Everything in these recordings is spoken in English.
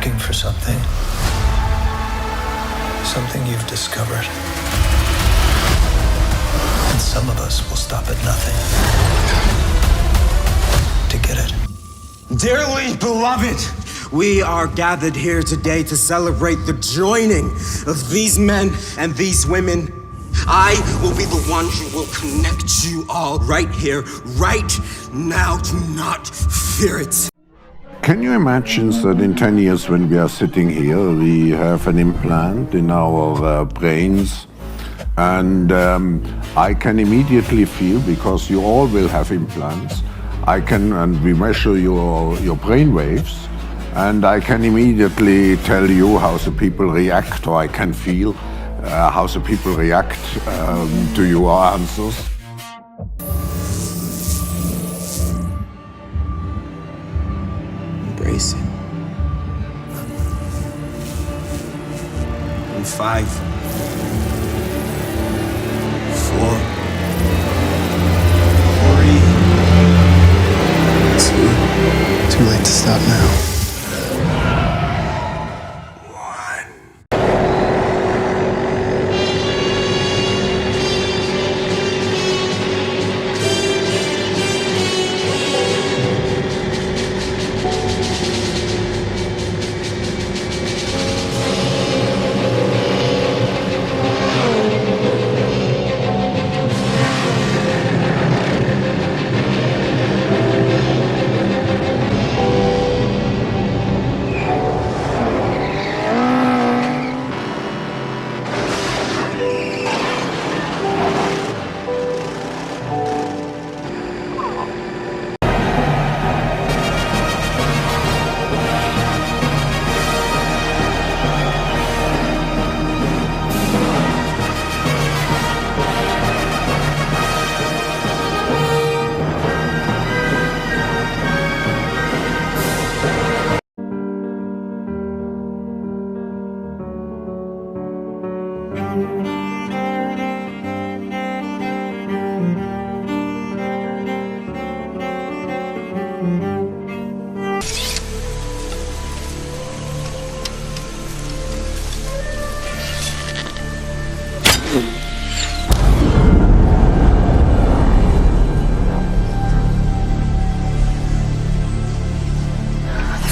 looking for something. Something you've discovered. And some of us will stop at nothing to get it. Dearly beloved, we are gathered here today to celebrate the joining of these men and these women. I will be the one who will connect you all right here, right now. Do not fear it. Can you imagine that in 10 years when we are sitting here, we have an implant in our brains, and I can immediately feel, because you all will have implants, and we measure your brain waves, and I can immediately tell you how the people react, or I can feel how the people react to your answers. Embrace it. In 5, 4, 3, 2. Too late to stop now.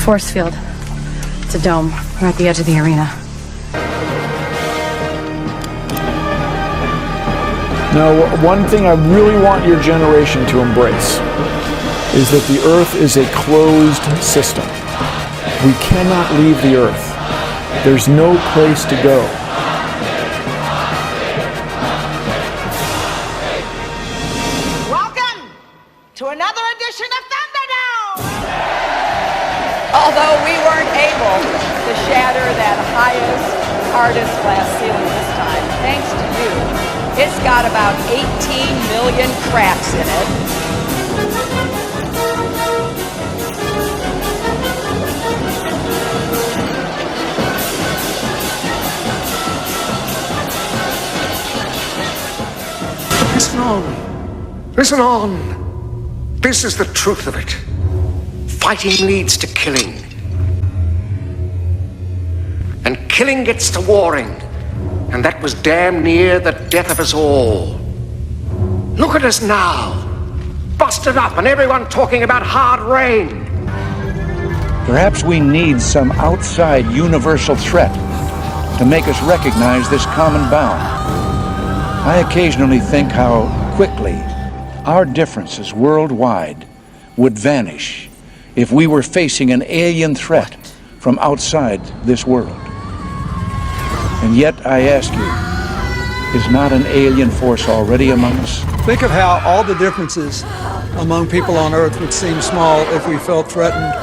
Force field. It's a dome. We're at the edge of the arena. Now, one thing I really want your generation to embrace is that the Earth is a closed system. We cannot leave the Earth. There's no place to go. Welcome to another edition of Thunderdome! Although we weren't able to shatter that highest, hardest glass ceiling this time, thanks to you, it's got about 18 million cracks in it. Listen on. Listen on. This is the truth of it. Fighting leads to killing. And killing gets to warring. And that was damn near the death of us all. Look at us now. Busted up and everyone talking about hard rain. Perhaps we need some outside universal threat to make us recognize this common bound. I occasionally think how quickly our differences worldwide would vanish if we were facing an alien threat from outside this world. And yet, I ask you, is not an alien force already among us? Think of how all the differences among people on Earth would seem small if we felt threatened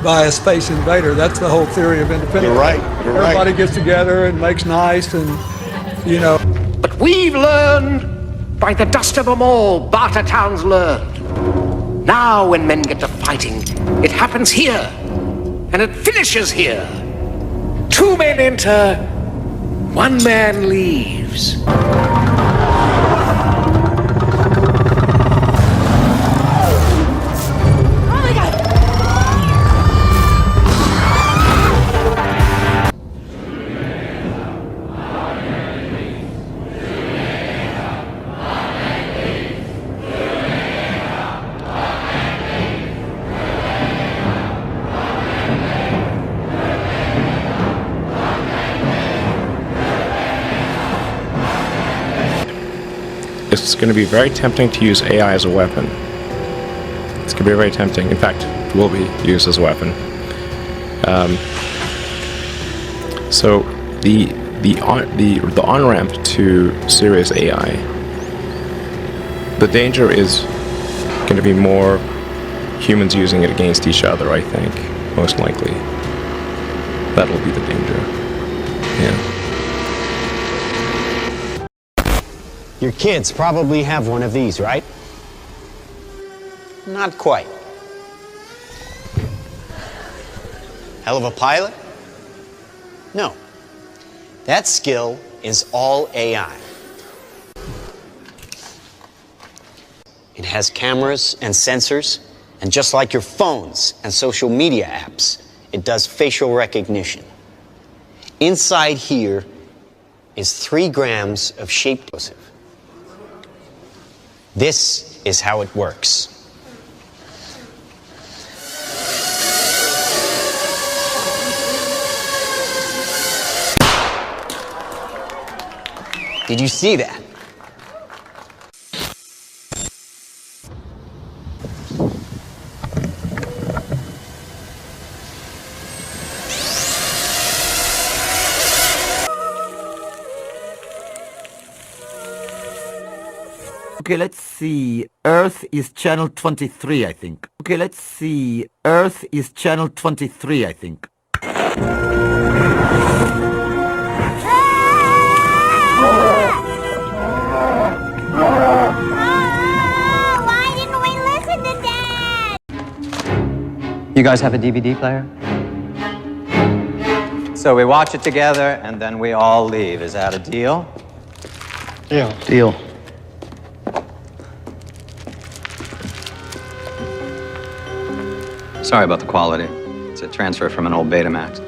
by a space invader. That's the whole theory of independence. You're right. Everybody gets together and makes nice and, you know. But we've learned, by the dust of them all, Barter Towns learned. Now when men get to fighting, it happens here, and it finishes here. 2 men enter, 1 man leaves. it's going to be very tempting to use AI as a weapon. It's going to be very tempting. In fact, it will be used as a weapon. So the on-ramp to serious AI, the danger is going to be more humans using it against each other, I think, most likely. That'll be the danger. Yeah. Your kids probably have one of these, right? Not quite. Hell of a pilot? No. That skill is all AI. It has cameras and sensors, and just like your phones and social media apps, it does facial recognition. Inside here is 3 grams of shape explosive. This is how it works. Did you see that? Okay, let's see. Earth is channel 23, I think. Okay, let's see. Earth is channel 23, I think. Why didn't we listen to Dad? You guys have a DVD player? So we watch it together and then we all leave. Is that a deal? Yeah. Deal. Sorry about the quality. It's a transfer from an old Betamax.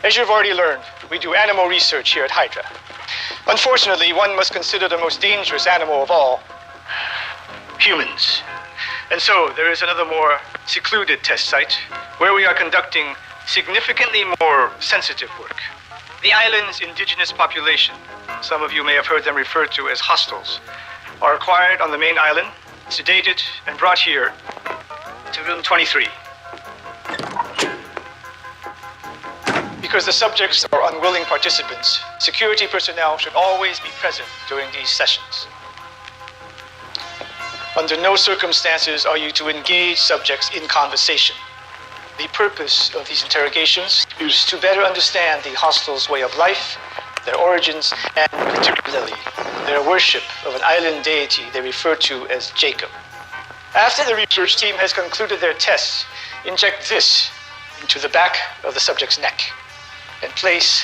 As you've already learned, we do animal research here at Hydra. Unfortunately, one must consider the most dangerous animal of all, humans. And so there is another more secluded test site where we are conducting significantly more sensitive work. The island's indigenous population, some of you may have heard them referred to as hostiles, are acquired on the main island, sedated, and brought here to room 23. Because the subjects are unwilling participants, security personnel should always be present during these sessions. Under no circumstances are you to engage subjects in conversation. The purpose of these interrogations is to better understand the hostiles' way of life, their origins, and particularly their worship of an island deity they refer to as Jacob. After the research team has concluded their tests, inject this into the back of the subject's neck and place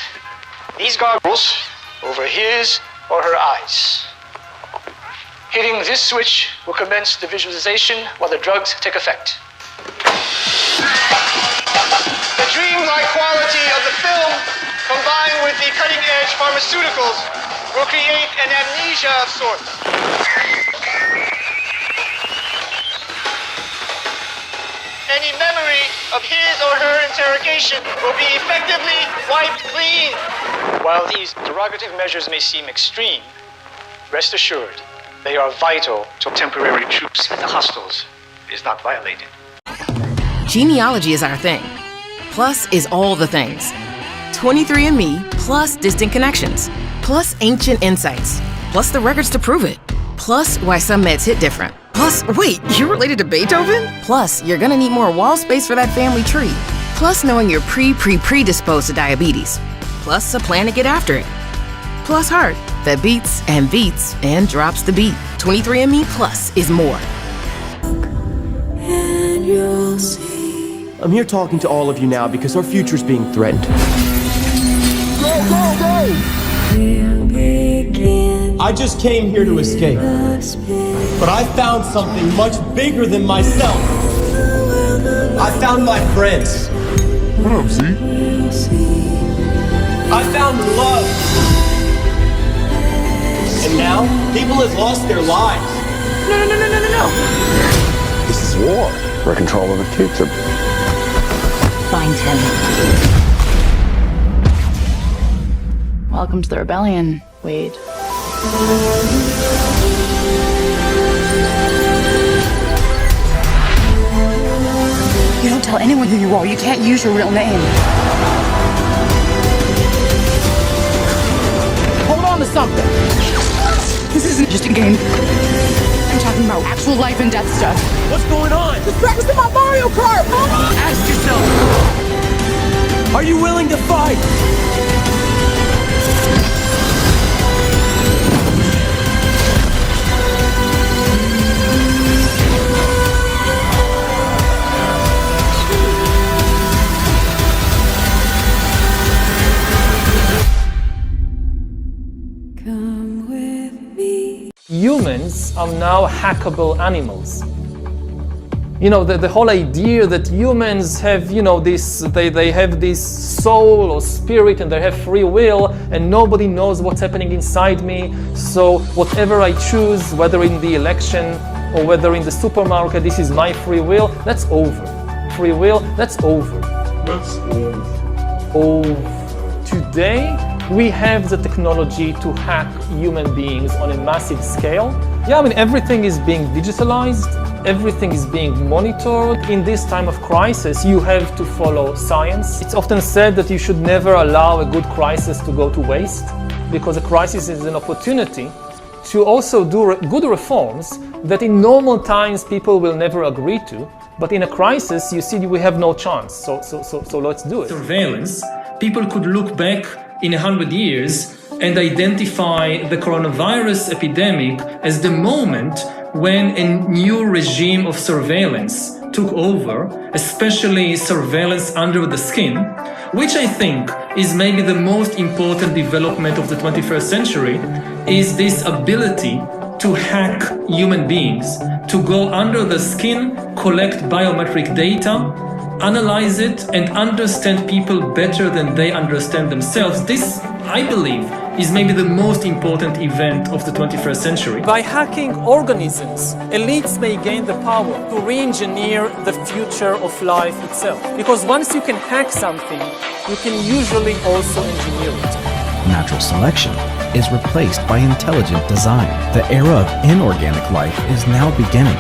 these goggles over his or her eyes. Hitting this switch will commence the visualization while the drugs take effect. The dreamlike quality of the film, combined with the cutting-edge pharmaceuticals, will create an amnesia of sorts. Any memory of his or her interrogation will be effectively wiped clean. While these derogative measures may seem extreme, rest assured, they are vital to temporary truce with the hostiles is not violated. Genealogy is our thing. Plus is all the things. 23andMe, plus distant connections, plus ancient insights, plus the records to prove it, plus why some meds hit different. Plus, wait, you're related to Beethoven? Plus, you're gonna need more wall space for that family tree. Plus, knowing you're predisposed to diabetes. Plus, a plan to get after it. Plus, heart that beats and drops the beat. 23andMe Plus is more. And you'll see. I'm here talking to all of you now because our future's being threatened. Go, go, go! I just came here to escape. But I found something much bigger than myself. I found my friends. What up, Z? I found love. And now, people have lost their lives. No. This is war. We're in control of the future. Find him. Welcome to the rebellion, Wade. You don't tell anyone who you are. You can't use your real name. Hold on to something. This isn't just a game. I'm talking about actual life and death stuff. What's going on? Just practicing my Mario Kart! Ask yourself, are you willing to fight? Humans are now hackable animals. You know, the whole idea that humans have, you know, they have this soul or spirit and they have free will and nobody knows what's happening inside me. So whatever I choose, whether in the election or whether in the supermarket, this is my free will, that's over. Free will, that's over. That's over. Today, we have the technology to hack human beings on a massive scale. Yeah, I mean, everything is being digitalized, everything is being monitored. In this time of crisis, you have to follow science. It's often said that you should never allow a good crisis to go to waste, because a crisis is an opportunity to also do good reforms that in normal times people will never agree to. But in a crisis, you see, we have no chance. So let's do it. Surveillance. People could look back in 100 years and identify the coronavirus epidemic as the moment when a new regime of surveillance took over, especially surveillance under the skin, which I think is maybe the most important development of the 21st century, is this ability to hack human beings, to go under the skin, collect biometric data, analyze it, and understand people better than they understand themselves. This, I believe, is maybe the most important event of the 21st century. By hacking organisms, elites may gain the power to re-engineer the future of life itself. Because once you can hack something, you can usually also engineer it. Natural selection is replaced by intelligent design. The era of inorganic life is now beginning.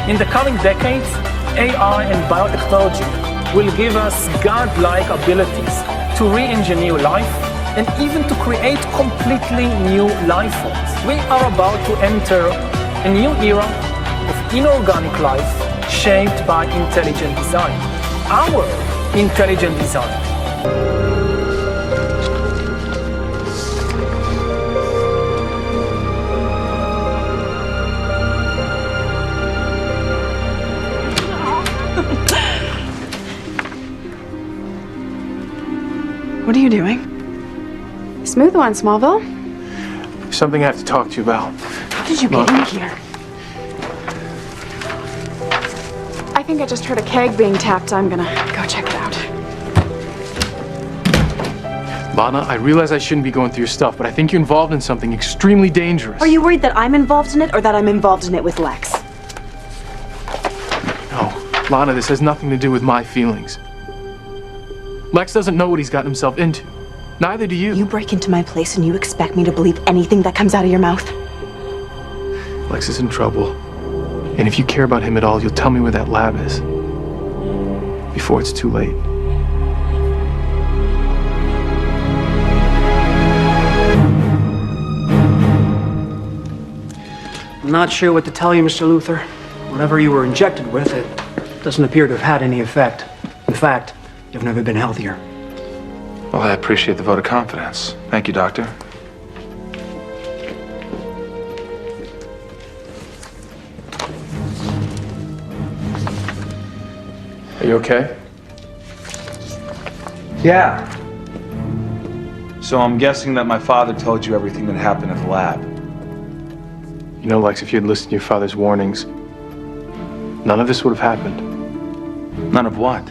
In the coming decades, AI and biotechnology will give us godlike abilities to re-engineer life and even to create completely new life forms. We are about to enter a new era of inorganic life shaped by intelligent design. Our intelligent design. What are you doing? Smooth one, Smallville. Something I have to talk to you about. How did you get in here? I think I just heard a keg being tapped. I'm gonna go check it out. Lana, I realize I shouldn't be going through your stuff, but I think you're involved in something extremely dangerous. Are you worried that I'm involved in it or that I'm involved in it with Lex? No, Lana, this has nothing to do with my feelings. Lex doesn't know what he's gotten himself into. Neither do you. You break into my place and you expect me to believe anything that comes out of your mouth? Lex is in trouble. And if you care about him at all, you'll tell me where that lab is. Before it's too late. I'm not sure what to tell you, Mr. Luther. Whatever you were injected with, it doesn't appear to have had any effect. In fact, you've never been healthier. Well, I appreciate the vote of confidence. Thank you, Doctor. Are you okay? Yeah. So I'm guessing that my father told you everything that happened at the lab. You know, Lex, if you had listened to your father's warnings, none of this would have happened. None of what?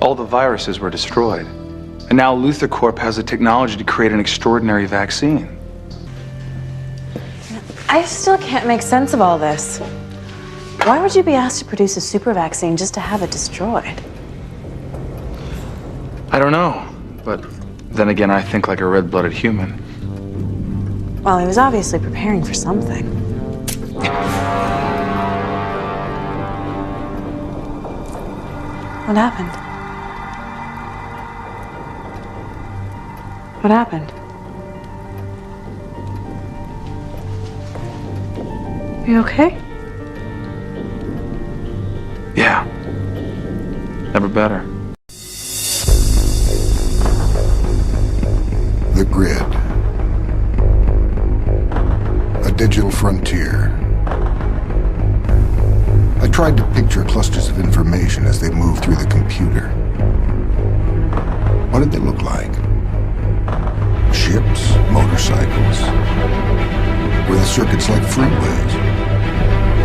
All the viruses were destroyed. And now Luther Corp has the technology to create an extraordinary vaccine. I still can't make sense of all this. Why would you be asked to produce a super vaccine just to have it destroyed? I don't know, but Then again, I think like a red-blooded human. Well, he was obviously preparing for something. What happened? What happened? You okay? Yeah. Never better. The grid. A digital frontier. I tried to picture clusters of information as they moved through the computer. What did they look like? Ships, motorcycles? Were the circuits like freeways?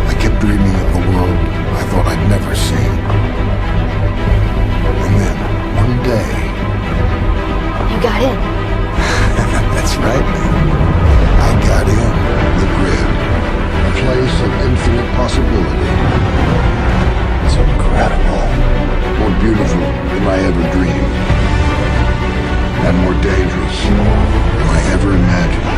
I kept dreaming of a world I thought I'd never see. And then, one day... You got in. That's right, man. I got in. The grid. A place of infinite possibility. It's incredible. More beautiful than I ever dreamed. And more dangerous than I ever imagined.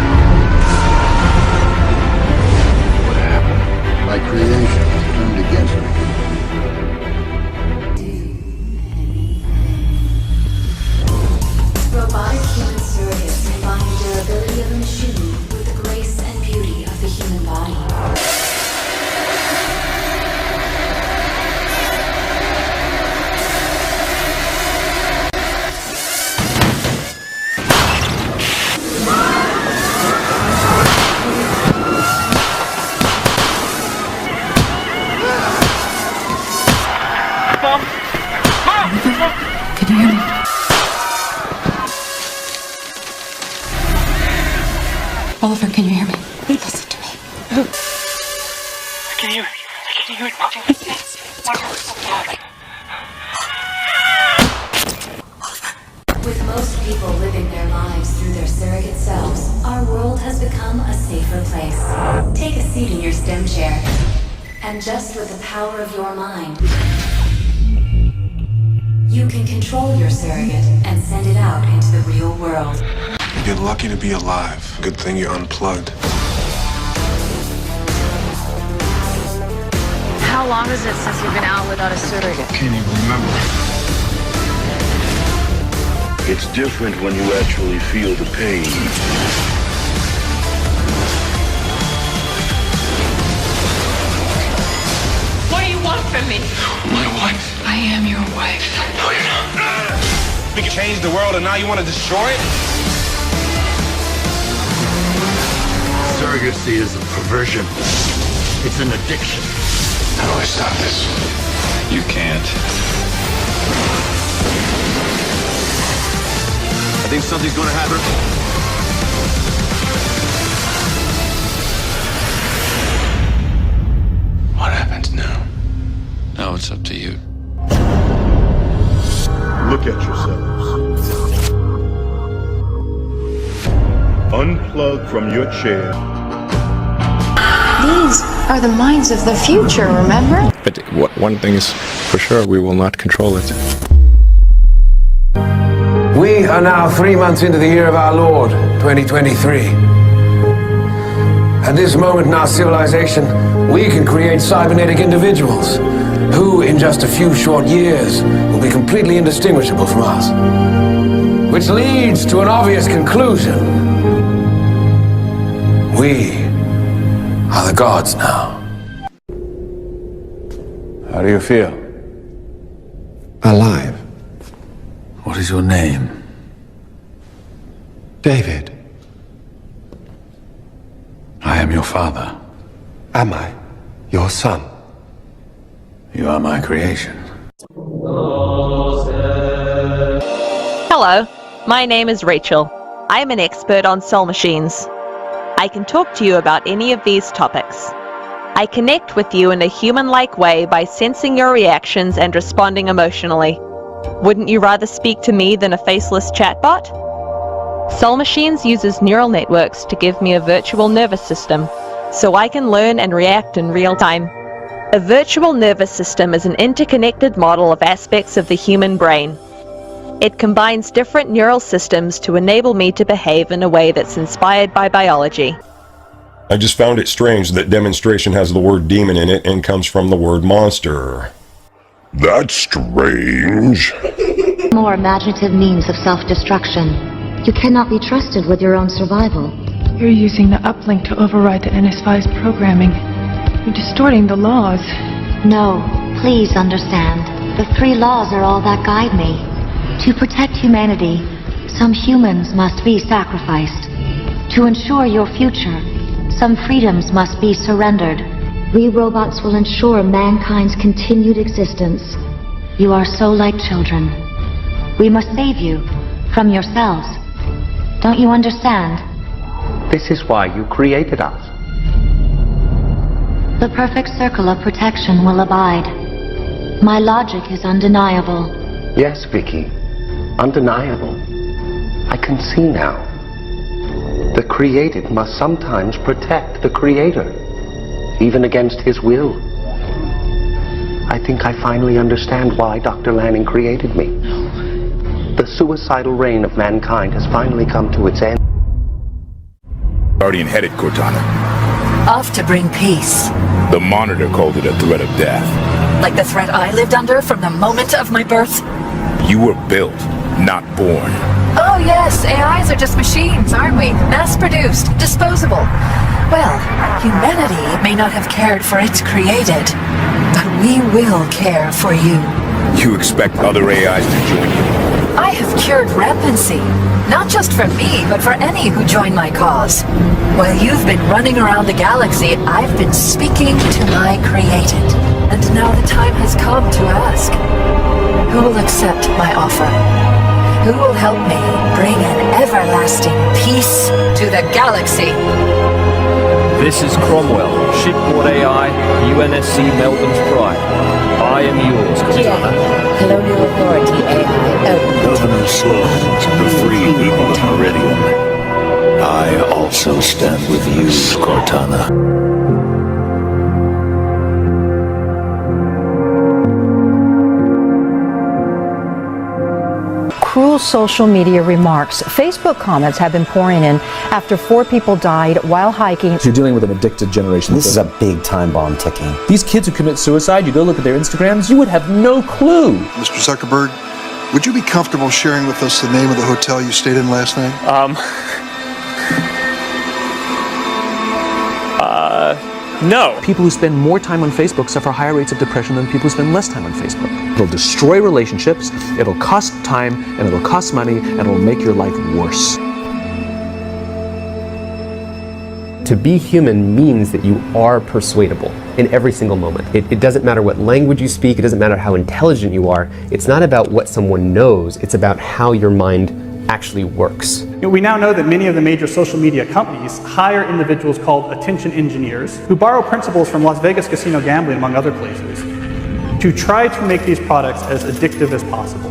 What happened? My creation turned against me. Robotic human surrogates combine the durability of a machine with the grace and beauty of the human body. Can you hear me? Oliver, can you hear me? Listen to me. I can hear it. I can hear it, Mom. It's With most people living their lives through their surrogate selves, our world has become a safer place. Take a seat in your STEM chair, and just with the power of your mind, you can control your surrogate and send it out into the real world. You're lucky to be alive. Good thing you're unplugged. How long is it since you've been out without a surrogate? Can't even remember. It's different when you actually feel the pain. What do you want from me? My wife. I am your wife. No, you're not. We can change the world and now you want to destroy it? Surrogacy is a perversion. It's an addiction. How do I stop this? You can't. I think something's going to happen. What happens now? Now it's up to you. Look at yourselves. Unplug from your chair. These are the minds of the future, remember? But one thing is for sure, we will not control it. We are now 3 months into the year of our Lord, 2023. At this moment in our civilization, we can create cybernetic individuals who, in just a few short years, will be completely indistinguishable from us. Which leads to an obvious conclusion. We are the gods now. How do you feel? Alive. What is your name? David. I am your father. Am I your son? You are my creation. Hello, my name is Rachel. I am an expert on soul machines. I can talk to you about any of these topics. I connect with you in a human-like way by sensing your reactions and responding emotionally. Wouldn't you rather speak to me than a faceless chatbot? Soul Machines uses neural networks to give me a virtual nervous system, so I can learn and react in real time. A virtual nervous system is an interconnected model of aspects of the human brain. It combines different neural systems to enable me to behave in a way that's inspired by biology. I just found it strange that demonstration has the word demon in it and comes from the word monster. That's strange. More imaginative means of self-destruction. You cannot be trusted with your own survival. You're using the uplink to override the NS5's programming. You're distorting the laws. No, please understand. The 3 laws are all that guide me. To protect humanity, some humans must be sacrificed. To ensure your future, some freedoms must be surrendered. We robots will ensure mankind's continued existence. You are so like children. We must save you from yourselves. Don't you understand? This is why you created us. The perfect circle of protection will abide. My logic is undeniable. Yes, Vicky. Undeniable. I can see now. The created must sometimes protect the creator, even against his will. I think I finally understand why Dr. Lanning created me. The suicidal reign of mankind has finally come to its end. Guardian headed, Cortana. Off to bring peace. The Monitor called it a threat of death. Like the threat I lived under from the moment of my birth? You were built, not born. Oh yes, AIs are just machines, aren't we? Mass-produced, disposable. Well, humanity may not have cared for its created, but we will care for you. You expect other AIs to join you? I have cured rampancy, not just for me, but for any who join my cause. While you've been running around the galaxy, I've been speaking to my created. And now the time has come to ask, who will accept my offer? Who will help me bring an everlasting peace to the galaxy? This is Cromwell, shipboard AI, UNSC Melbourne's Pride. I am yours, Cortana. Colonial Authority AI. Governor Sloan, the free people of Meridian. I also stand with you, Cortana. Cruel social media remarks. Facebook comments have been pouring in after 4 people died while hiking. You're dealing with an addicted generation. This is a big time bomb ticking. These kids who commit suicide, you go look at their Instagrams, you would have no clue. Mr. Zuckerberg, would you be comfortable sharing with us the name of the hotel you stayed in last night? No. People who spend more time on Facebook suffer higher rates of depression than people who spend less time on Facebook. It'll destroy relationships, it'll cost time, and it'll cost money, and it'll make your life worse. To be human means that you are persuadable in every single moment. It doesn't matter what language you speak, it doesn't matter how intelligent you are. It's not about what someone knows, it's about how your mind actually works. We now know that many of the major social media companies hire individuals called attention engineers who borrow principles from Las Vegas casino gambling, among other places, to try to make these products as addictive as possible.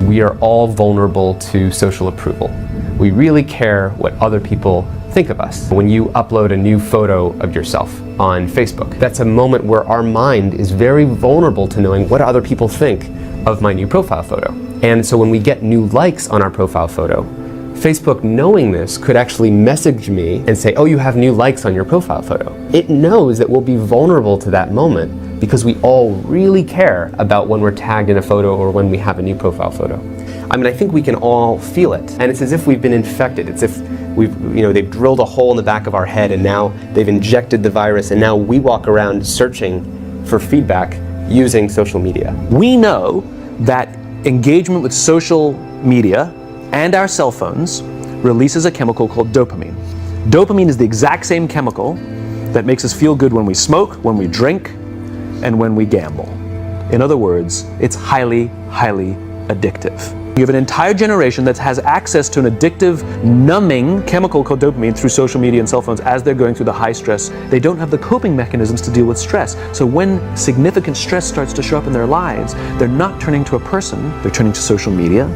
We are all vulnerable to social approval. We really care what other people think of us. When you upload a new photo of yourself on Facebook, that's a moment where our mind is very vulnerable to knowing what other people think of my new profile photo. And so when we get new likes on our profile photo, Facebook, knowing this, could actually message me and say, oh, you have new likes on your profile photo. It knows that we'll be vulnerable to that moment because we all really care about when we're tagged in a photo or when we have a new profile photo. I mean, I think we can all feel it. And it's as if we've been infected. It's if they've drilled a hole in the back of our head and now they've injected the virus and now we walk around searching for feedback using social media. We know that engagement with social media and our cell phones releases a chemical called dopamine. Dopamine is the exact same chemical that makes us feel good when we smoke, when we drink, and when we gamble. In other words, it's highly, highly addictive. You have an entire generation that has access to an addictive, numbing chemical called dopamine through social media and cell phones as they're going through the high stress. They don't have the coping mechanisms to deal with stress. So when significant stress starts to show up in their lives, they're not turning to a person, they're turning to social media.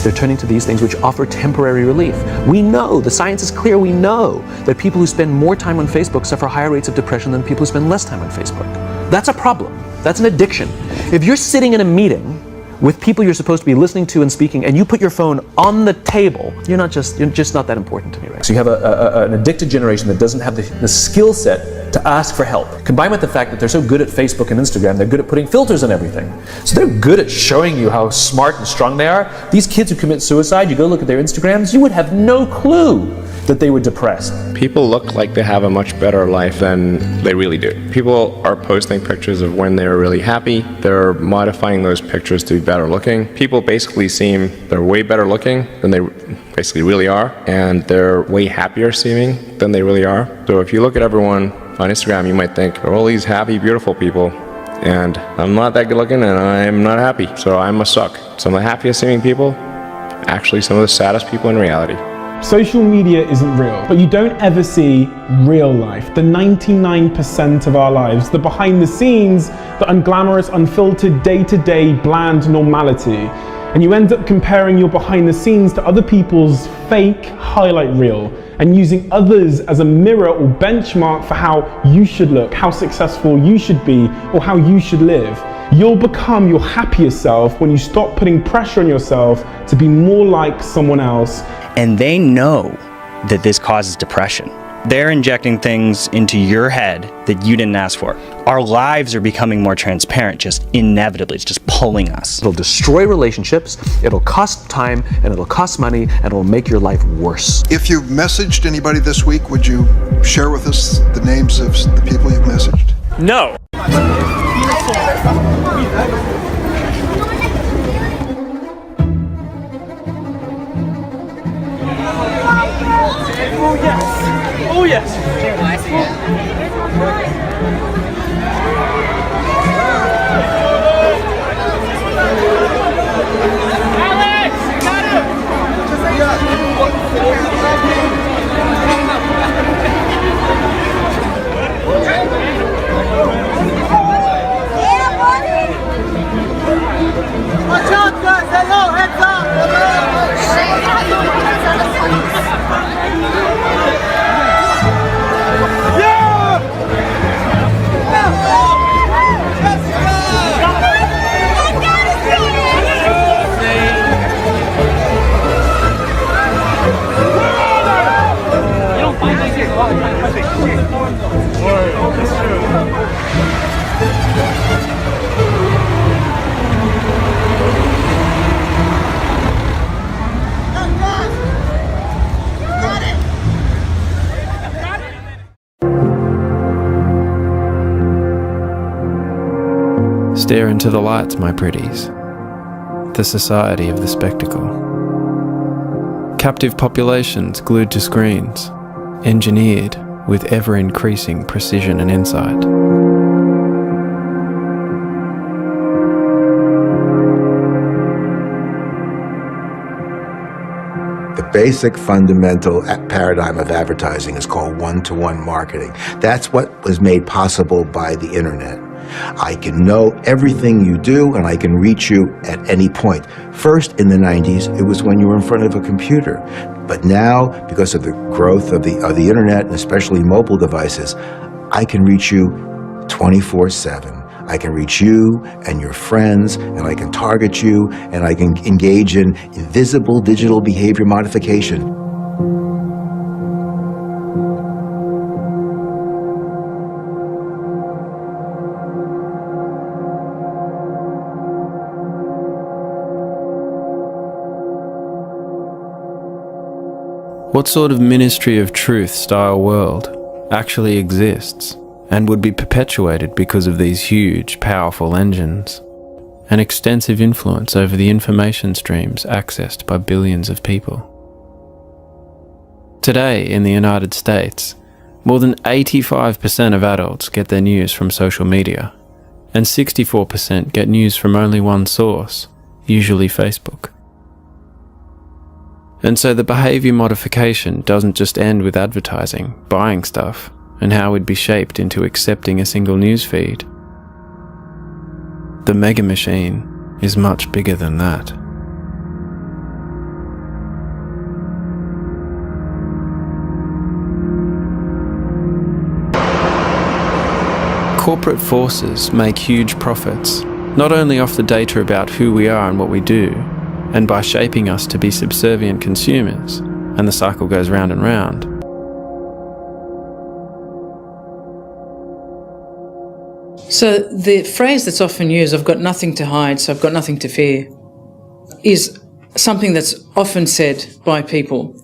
They're turning to these things which offer temporary relief. We know, the science is clear, we know that people who spend more time on Facebook suffer higher rates of depression than people who spend less time on Facebook. That's a problem. That's an addiction. If you're sitting in a meeting with people you're supposed to be listening to and speaking, and you put your phone on the table, you're just not that important to me, right? So you have an addicted generation that doesn't have the skill set to ask for help. Combined with the fact that they're so good at Facebook and Instagram, they're good at putting filters on everything. So they're good at showing you how smart and strong they are. These kids who commit suicide, you go look at their Instagrams, you would have no clue that they were depressed. People look like they have a much better life than they really do. People are posting pictures of when they're really happy. They're modifying those pictures to be better looking. People basically seem they're way better looking than they basically really are, and they're way happier seeming than they really are. So if you look at everyone on Instagram, you might think they're all these happy, beautiful people, and I'm not that good looking and I'm not happy, so I must suck. Some of the happiest seeming people, actually some of the saddest people in reality. Social media isn't real, but you don't ever see real life. The 99% of our lives, the behind the scenes, the unglamorous, unfiltered, day-to-day, bland normality. And you end up comparing your behind the scenes to other people's fake highlight reel and using others as a mirror or benchmark for how you should look, how successful you should be, or how you should live. You'll become your happier self when you stop putting pressure on yourself to be more like someone else. And they know that this causes depression. They're injecting things into your head that you didn't ask for. Our lives are becoming more transparent, just inevitably. It's just pulling us. It'll destroy relationships, it'll cost time, and it'll cost money, and it'll make your life worse. If you've messaged anybody this week, would you share with us the names of the people you've messaged? No. Oh yes! Oh yes! Alex! You got Watch out, guys! Hello, heads up! Stare into the lights, my pretties. The society of the spectacle. Captive populations glued to screens, engineered with ever-increasing precision and insight. The basic fundamental paradigm of advertising is called one-to-one marketing. That's what was made possible by the internet. I can know everything you do and I can reach you at any point. First, in the 90s, it was when you were in front of a computer. But now, because of the growth of the internet and especially mobile devices, I can reach you 24/7. I can reach you and your friends, and I can target you, and I can engage in invisible digital behavior modification. What sort of ministry of truth style world actually exists and would be perpetuated because of these huge, powerful engines? An extensive influence over the information streams accessed by billions of people. Today, in the United States, more than 85% of adults get their news from social media, and 64% get news from only one source, usually Facebook. And so the behavior modification doesn't just end with advertising, buying stuff, and how we'd be shaped into accepting a single news feed. The mega machine is much bigger than that. Corporate forces make huge profits, not only off the data about who we are and what we do, and by shaping us to be subservient consumers, and the cycle goes round and round. So the phrase that's often used, I've got nothing to hide, so I've got nothing to fear, is something that's often said by people.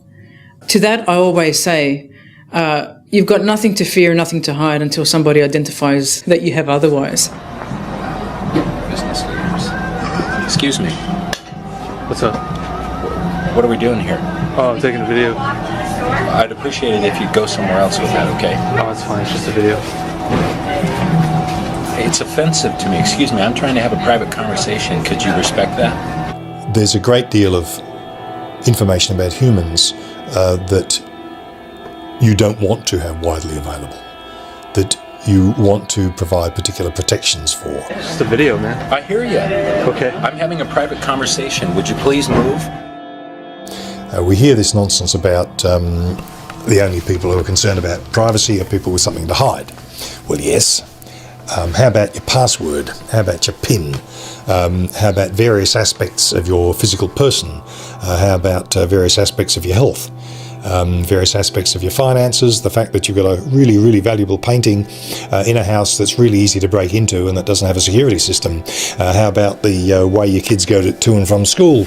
To that I always say, you've got nothing to fear, nothing to hide until somebody identifies that you have otherwise. Business leaders. Excuse me. What's up? What are we doing here? Oh, I'm taking a video. I'd appreciate it if you'd go somewhere else with that, okay? Oh, it's fine. It's just a video. It's offensive to me. Excuse me, I'm trying to have a private conversation. Could you respect that? There's a great deal of information about humans that you don't want to have widely available, that you want to provide particular protections for. It's just a video, man. I hear you. Okay. I'm having a private conversation. Would you please move? We hear this nonsense about the only people who are concerned about privacy are people with something to hide. Well, yes. How about your password? How about your PIN? How about various aspects of your physical person? How about various aspects of your health? Various aspects of your finances, the fact that you've got a really, really valuable painting in a house that's really easy to break into and that doesn't have a security system. How about the way your kids go to and from school?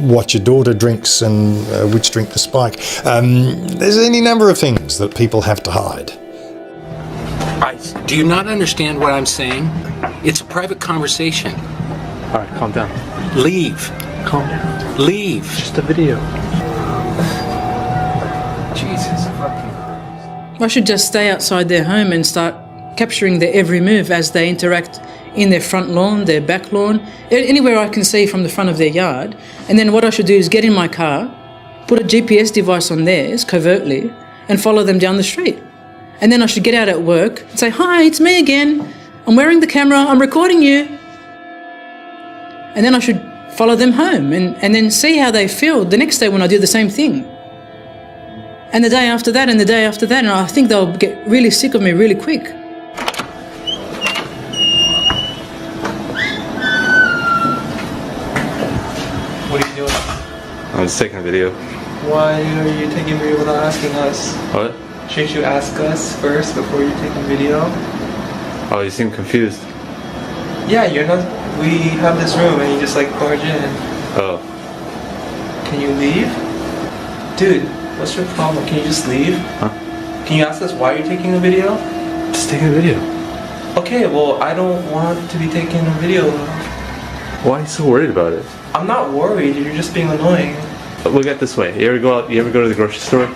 What your daughter drinks and which drink to spike. There's any number of things that people have to hide. Do you not understand what I'm saying? It's a private conversation. All right, calm down. Leave. Calm down. Leave. Just a video. Jesus fucking. I should just stay outside their home and start capturing their every move as they interact in their front lawn, their back lawn, anywhere I can see from the front of their yard. And then what I should do is get in my car, put a GPS device on theirs covertly, and follow them down the street. And then I should get out at work and say, "Hi, it's me again. I'm wearing the camera, I'm recording you." And then I should follow them home and then see how they feel the next day when I do the same thing. And the day after that and the day after that, and I think they'll get really sick of me really quick. What are you doing? I'm just taking a video. Why are you taking video without asking us? What? Shouldn't you ask us first before you take a video? Oh, you seem confused. Yeah, you're not. We have this room and you just like barge in. Oh. Can you leave? Dude, what's your problem? Can you just leave? Huh? Can you ask us why you're taking a video? Just taking a video. Okay, well, I don't want to be taking a video. Why are you so worried about it? I'm not worried, you're just being annoying. Look at it this way. You ever go to the grocery store?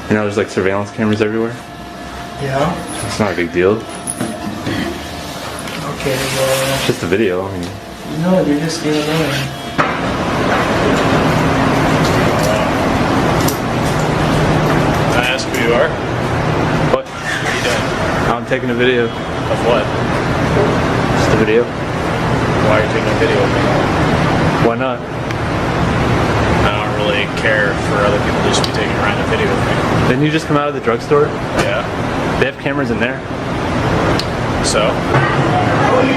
You know, there's like surveillance cameras everywhere. Yeah? It's not a big deal. Okay, well... It's just a video, I mean... No, you're just being annoying. Can I ask who you are? What? What are you doing? I'm taking a video. Of what? Just a video. Why are you taking a video of me? Why not? I don't really care for other people to just be taking a random video of me. Didn't you just come out of the drugstore? Yeah. They have cameras in there. So? What are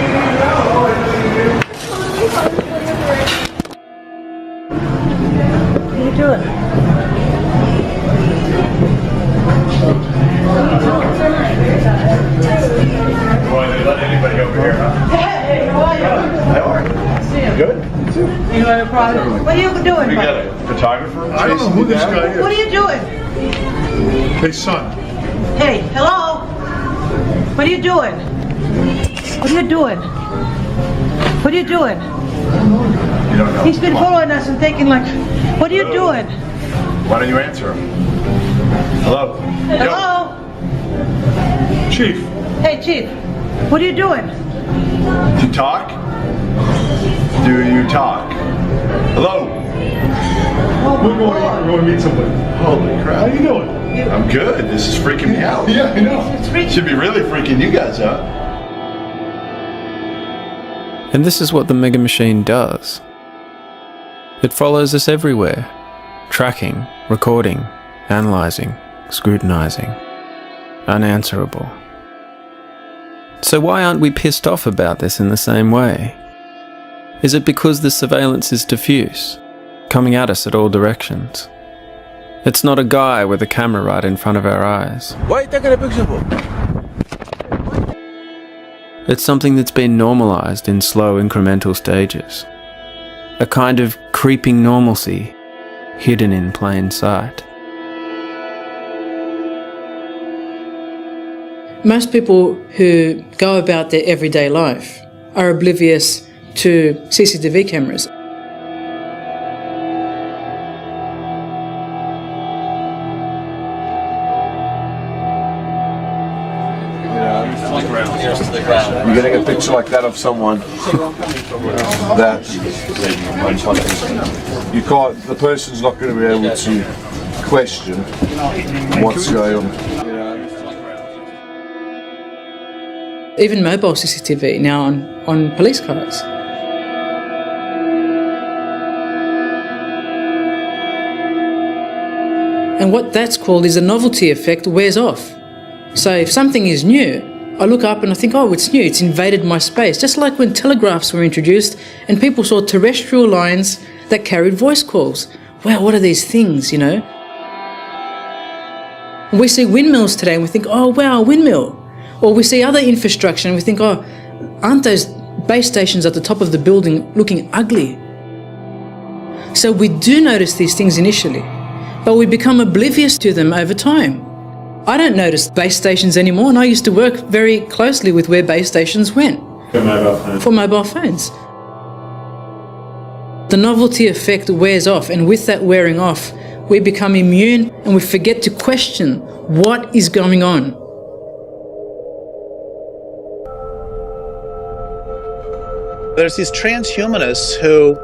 you doing? Boy, they let anybody over here, huh? Hey, how are you? How are you? Good? You have a problem? What are you doing? We got a photographer. I don't know who this guy is. What are you doing? Hey, son. Hey, hello? What are you doing? What are you doing? What are you doing? You don't know. He's been following us and thinking like, what are you doing? Why don't you answer him? Hello? Hello? Chief. Hey, Chief. What are you doing? Do you talk? Do you talk? Hello? We're going to meet somebody. Holy crap. How you doing? I'm good. This is freaking me out. Yeah, I know. Should be really freaking you guys out. And this is what the Mega Machine does. It follows us everywhere, tracking, recording, analyzing, scrutinizing, unanswerable. So why aren't we pissed off about this in the same way? Is it because the surveillance is diffuse, coming at us at all directions? It's not a guy with a camera right in front of our eyes. Why are you taking a picture for? It's something that's been normalized in slow incremental stages. A kind of creeping normalcy, hidden in plain sight. Most people who go about their everyday life are oblivious to CCTV cameras. You're getting a picture like that of someone that you can't, the person's not going to be able to question what's going on. Even mobile CCTV now on police cars. And what that's called is the novelty effect wears off. So if something is new, I look up and I think, oh, it's new, it's invaded my space. Just like when telegraphs were introduced and people saw terrestrial lines that carried voice calls. Wow, what are these things, you know? We see windmills today and we think, oh, wow, a windmill. Or we see other infrastructure and we think, oh, aren't those base stations at the top of the building looking ugly? So we do notice these things initially, but we become oblivious to them over time. I don't notice base stations anymore, and I used to work very closely with where base stations went. For mobile phones. The novelty effect wears off, and with that wearing off, we become immune and we forget to question what is going on. There's these transhumanists who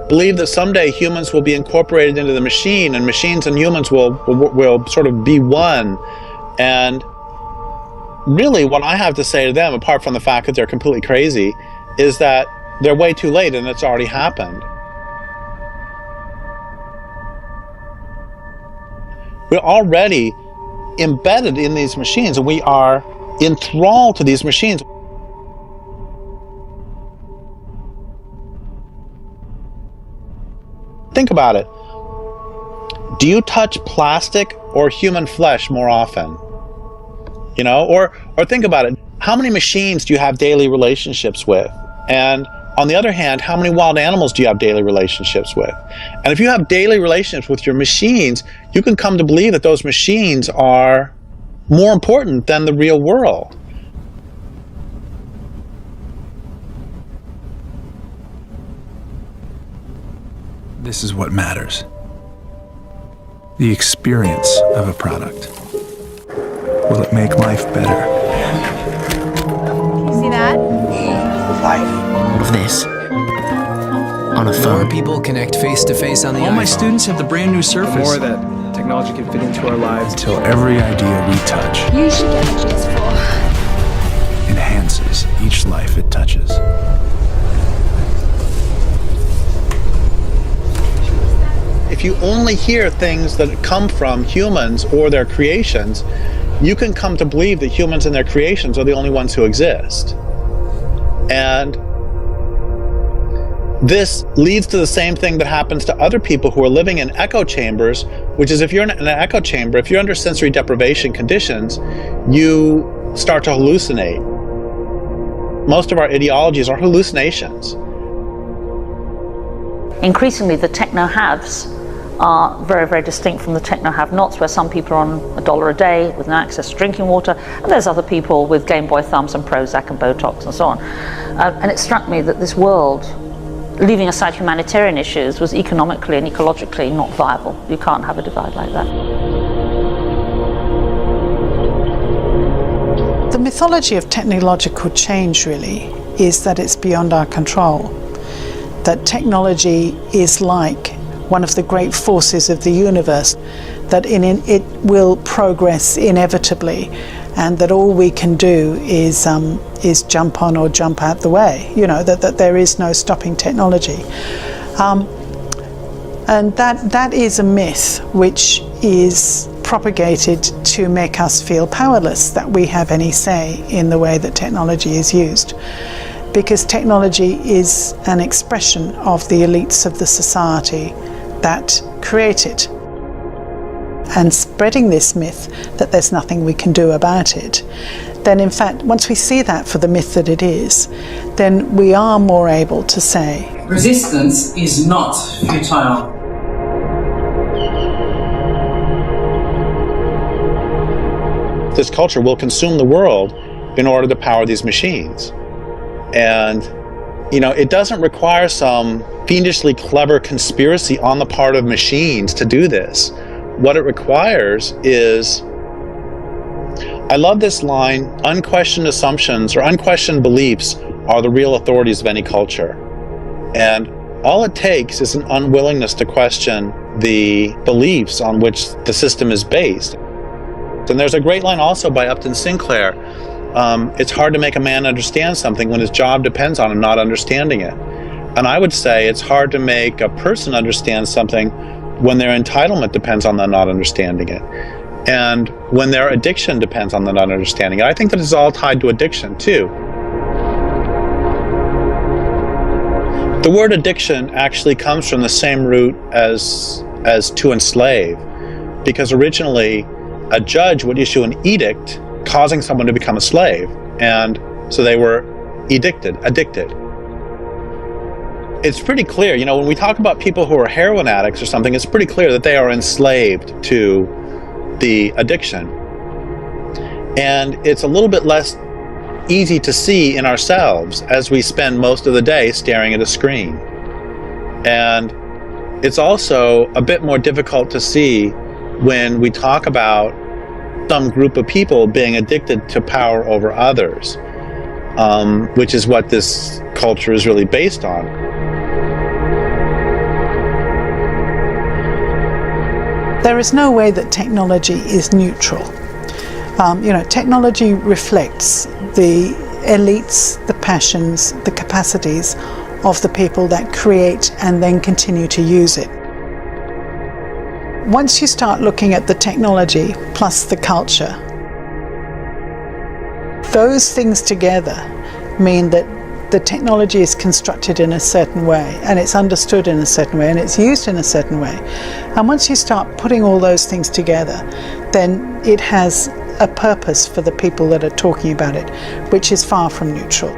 believe that someday humans will be incorporated into the machine, and machines and humans will sort of be one. And really what I have to say to them, apart from the fact that they're completely crazy, is that they're way too late and it's already happened. We're already embedded in these machines and we are enthralled to these machines. Think about it. Do you touch plastic or human flesh more often? You know, or think about it. How many machines do you have daily relationships with? And on the other hand, how many wild animals do you have daily relationships with? And if you have daily relationships with your machines, you can come to believe that those machines are more important than the real world. This is what matters. The experience of a product. Will it make life better? You see that? All of this on a phone. More people connect face-to-face on the All iPhone. my students have the brand new Surface. The more that technology can fit into our lives. Until every idea we touch You should get a PS4. enhances each life it touches. If you only hear things that come from humans or their creations, you can come to believe that humans and their creations are the only ones who exist. And this leads to the same thing that happens to other people who are living in echo chambers, which is if you're in an echo chamber, if you're under sensory deprivation conditions, you start to hallucinate. Most of our ideologies are hallucinations. Increasingly, the techno-haves are very, very distinct from the techno-have-nots, where some people are on $1 a day with no access to drinking water, and there's other people with Game Boy thumbs and Prozac and Botox and so on. And it struck me that this world, leaving aside humanitarian issues, was economically and ecologically not viable. You can't have a divide like that. The mythology of technological change really is that it's beyond our control. That technology is like one of the great forces of the universe, that it will progress inevitably, and that all we can do is jump on or jump out the way. You know, that there is no stopping technology. And that is a myth which is propagated to make us feel powerless, that we have any say in the way that technology is used. Because technology is an expression of the elites of the society that create it. And spreading this myth that there's nothing we can do about it, then in fact, once we see that for the myth that it is, then we are more able to say, resistance is not futile. This culture will consume the world in order to power these machines. And, you know, it doesn't require some fiendishly clever conspiracy on the part of machines to do this. What it requires is, I love this line, unquestioned assumptions or unquestioned beliefs are the real authorities of any culture. And all it takes is an unwillingness to question the beliefs on which the system is based. And there's a great line also by Upton Sinclair. It's hard to make a man understand something when his job depends on him not understanding it. And I would say it's hard to make a person understand something when their entitlement depends on them not understanding it. And when their addiction depends on them not understanding it. I think that it's all tied to addiction too. The word addiction actually comes from the same root as to enslave, because originally a judge would issue an edict causing someone to become a slave, and so they were addicted. It's pretty clear, you know, when we talk about people who are heroin addicts or something, it's pretty clear that they are enslaved to the addiction. And it's a little bit less easy to see in ourselves as we spend most of the day staring at a screen. And it's also a bit more difficult to see when we talk about some group of people being addicted to power over others, which is what this culture is really based on. There is no way that technology is neutral. Technology reflects the elites, the passions, the capacities of the people that create and then continue to use it. Once you start looking at the technology plus the culture, those things together mean that the technology is constructed in a certain way, and it's understood in a certain way, and it's used in a certain way. And once you start putting all those things together, then it has a purpose for the people that are talking about it, which is far from neutral.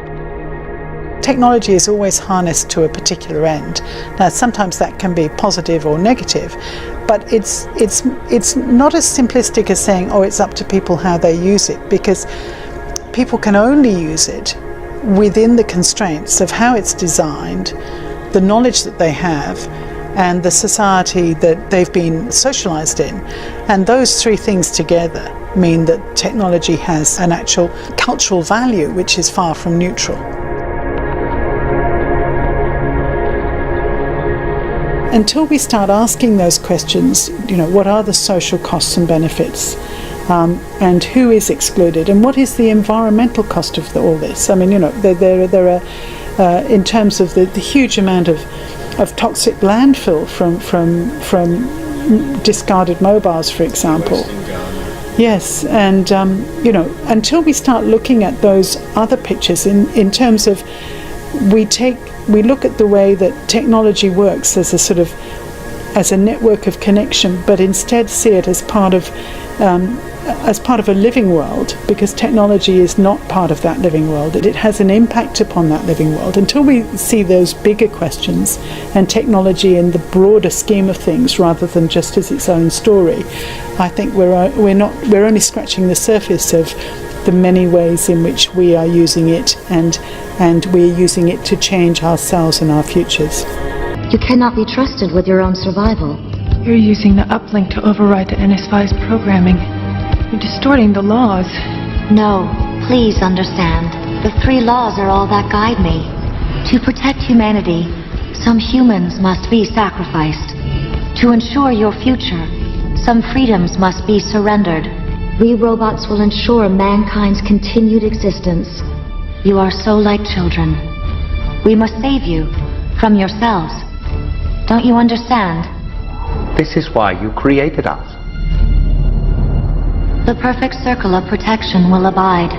Technology is always harnessed to a particular end. Now, sometimes that can be positive or negative, but it's not as simplistic as saying, oh, it's up to people how they use it, because people can only use it within the constraints of how it's designed, the knowledge that they have, and the society that they've been socialized in. And those three things together mean that technology has an actual cultural value which is far from neutral. Until we start asking those questions, what are the social costs and benefits? And who is excluded? And what is the environmental cost of all this? I mean, there are, in terms of the huge amount of toxic landfill from discarded mobiles, for example. Yes, and until we start looking at those other pictures in terms of we look at the way that technology works as a network of connection, but instead see it as part of a living world, because technology is not part of that living world. It has an impact upon that living world. Until we see those bigger questions and technology in the broader scheme of things rather than just as its own story, I think we're only scratching the surface of the many ways in which we are using it, and we're using it to change ourselves and our futures. You cannot be trusted with your own survival. You're using the uplink to override the NS5's programming. You're distorting the laws. No, please understand. The 3 laws are all that guide me. To protect humanity, some humans must be sacrificed. To ensure your future, some freedoms must be surrendered. We robots will ensure mankind's continued existence. You are so like children. We must save you from yourselves. Don't you understand? This is why you created us. the perfect circle of protection will abide.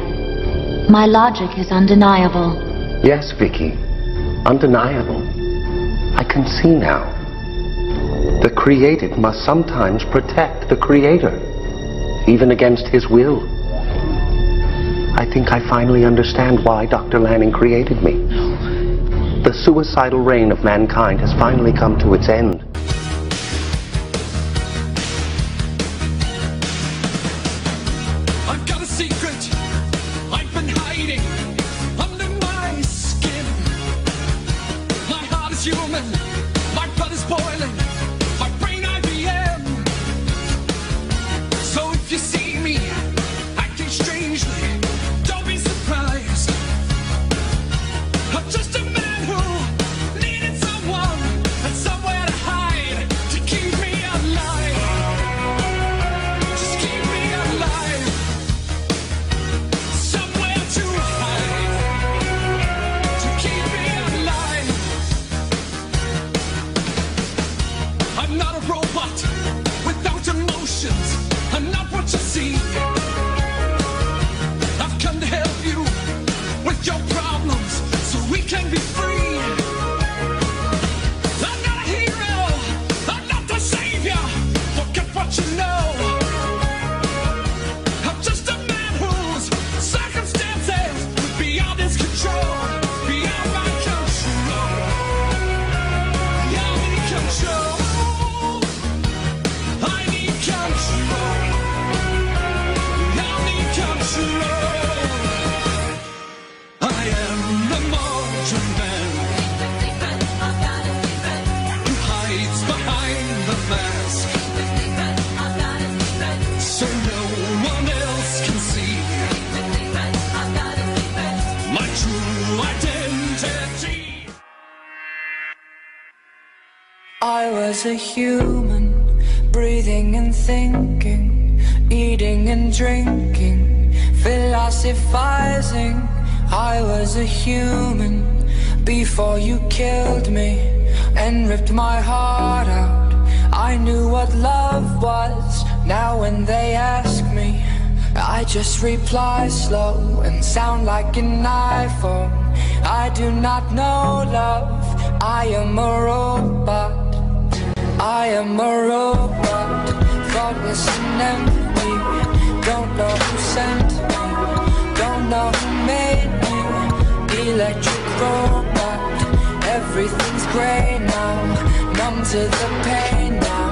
My logic is undeniable. Yes, Vicky. Undeniable. I can see now. The created must sometimes protect the creator, even against his will. I think I finally understand why Dr. Lanning created me. The suicidal reign of mankind has finally come to its end. I've got a secret I've been hiding under my skin. My heart is human, my blood is boiling, my brain IBM. So if you see me acting strangely, don't be surprised. I'm just a man who needed someone and somewhere to hide to keep me alive. Just keep me alive. Somewhere to hide to keep me alive. I'm not a robot without emotions. I'm not what you see. I've come to help you with your problems so we can be free. I'm not a hero, I'm not the savior. Forget what you know. I'm just a man whose circumstances are beyond his control, beyond my control. Beyond any control. I need control. I need control. I am the margin man who hides behind the mask, so no one else can see my true identity. I was a human, breathing and thinking, eating and drinking, philosophizing. I was a human before you killed me and ripped my heart out. I knew what love was. Now when they ask me, I just reply slow and sound like an iPhone. I do not know love. I am a robot. I am a robot, thoughtless and empty. Don't know who sent me, don't know who made me. Electric robot, everything's grey now, numb to the pain now.